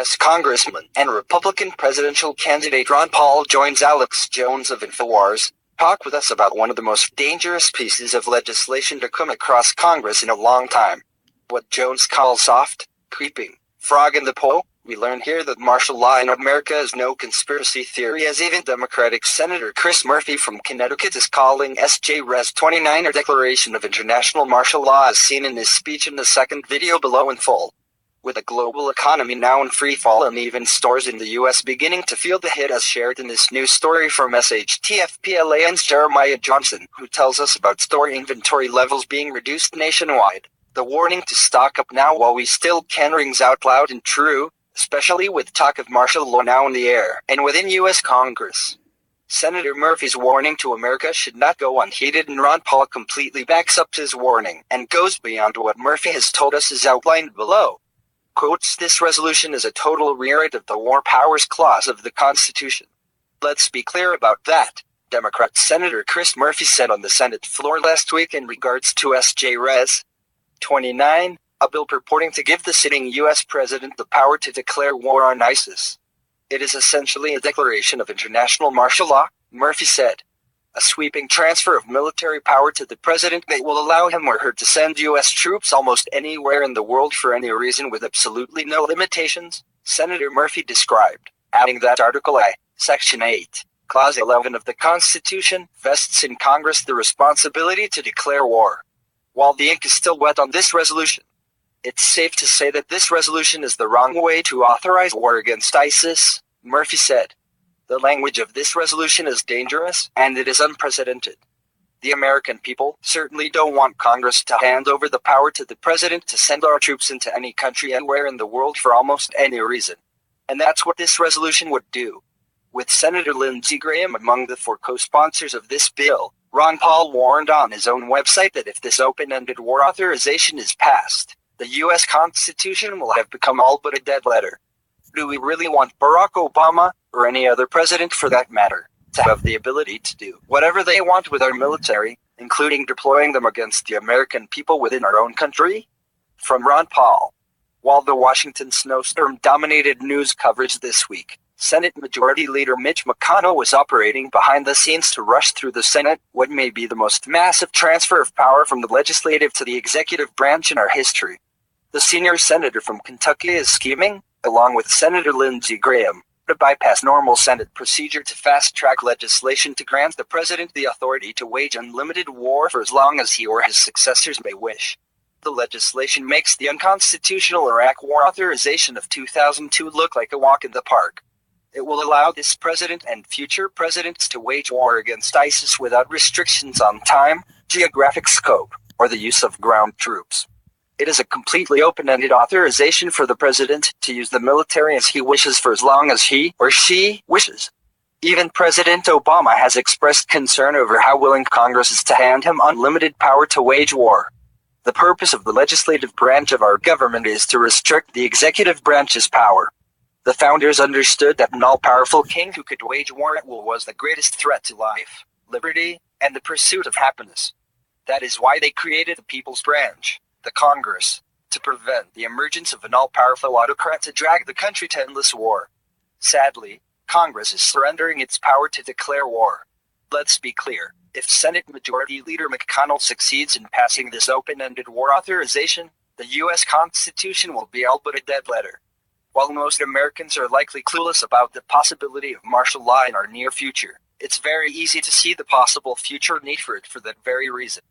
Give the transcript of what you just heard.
U.S. Congressman and Republican presidential candidate Ron Paul joins Alex Jones of InfoWars. Talk with us about one of the most dangerous pieces of legislation to come across Congress in a long time. What Jones calls soft, creeping, frog in the pool. We learn here that martial law in America is no conspiracy theory, as even Democratic Senator Chris Murphy from Connecticut is calling S.J. Res. 29 or Declaration of International Martial Law, as seen in his speech in the second video below in full. With a global economy now in free fall and even stores in the U.S. beginning to feel the hit, as shared in this news story from SHTF-PLAN's Jeremiah Johnson, who tells us about store inventory levels being reduced nationwide. The warning to stock up now while we still can rings out loud and true, especially with talk of martial law now in the air and within U.S. Congress. Senator Murphy's warning to America should not go unheeded, and Ron Paul completely backs up his warning and goes beyond what Murphy has told us as outlined below. Quotes, "This resolution is a total rewrite of the War Powers Clause of the Constitution. Let's be clear about that," Democrat Senator Chris Murphy said on the Senate floor last week in regards to S.J. Res. 29, a bill purporting to give the sitting U.S. president the power to declare war on ISIS. "It is essentially a declaration of international martial law," Murphy said. "A sweeping transfer of military power to the president that will allow him or her to send U.S. troops almost anywhere in the world for any reason with absolutely no limitations," Senator Murphy described, adding that Article I, Section 8, Clause 11 of the Constitution vests in Congress the responsibility to declare war. While the ink is still wet on this resolution, it's safe to say that this resolution is the wrong way to authorize war against ISIS, Murphy said. "The language of this resolution is dangerous, and it is unprecedented. The American people certainly don't want Congress to hand over the power to the president to send our troops into any country anywhere in the world for almost any reason. And that's what this resolution would do." With Senator Lindsey Graham among the four co-sponsors of this bill, Ron Paul warned on his own website that if this open-ended war authorization is passed, the U.S. Constitution will have become all but a dead letter. Do we really want Barack Obama, or any other president for that matter, to have the ability to do whatever they want with our military, including deploying them against the American people within our own country? From Ron Paul. While the Washington snowstorm dominated news coverage this week, Senate Majority Leader Mitch McConnell was operating behind the scenes to rush through the Senate what may be the most massive transfer of power from the legislative to the executive branch in our history. The senior senator from Kentucky is scheming, along with Senator Lindsey Graham, to bypass normal Senate procedure to fast-track legislation to grant the president the authority to wage unlimited war for as long as he or his successors may wish. The legislation makes the unconstitutional Iraq War authorization of 2002 look like a walk in the park. It will allow this president and future presidents to wage war against ISIS without restrictions on time, geographic scope, or the use of ground troops. It is a completely open-ended authorization for the president to use the military as he wishes for as long as he or she wishes. Even President Obama has expressed concern over how willing Congress is to hand him unlimited power to wage war. The purpose of the legislative branch of our government is to restrict the executive branch's power. The founders understood that an all-powerful king who could wage war at will was the greatest threat to life, liberty, and the pursuit of happiness. That is why they created the People's Branch, the Congress, to prevent the emergence of an all-powerful autocrat to drag the country to endless war. Sadly, Congress is surrendering its power to declare war. Let's be clear, if Senate Majority Leader McConnell succeeds in passing this open-ended war authorization, the U.S. Constitution will be all but a dead letter. While most Americans are likely clueless about the possibility of martial law in our near future, it's very easy to see the possible future need for it for that very reason.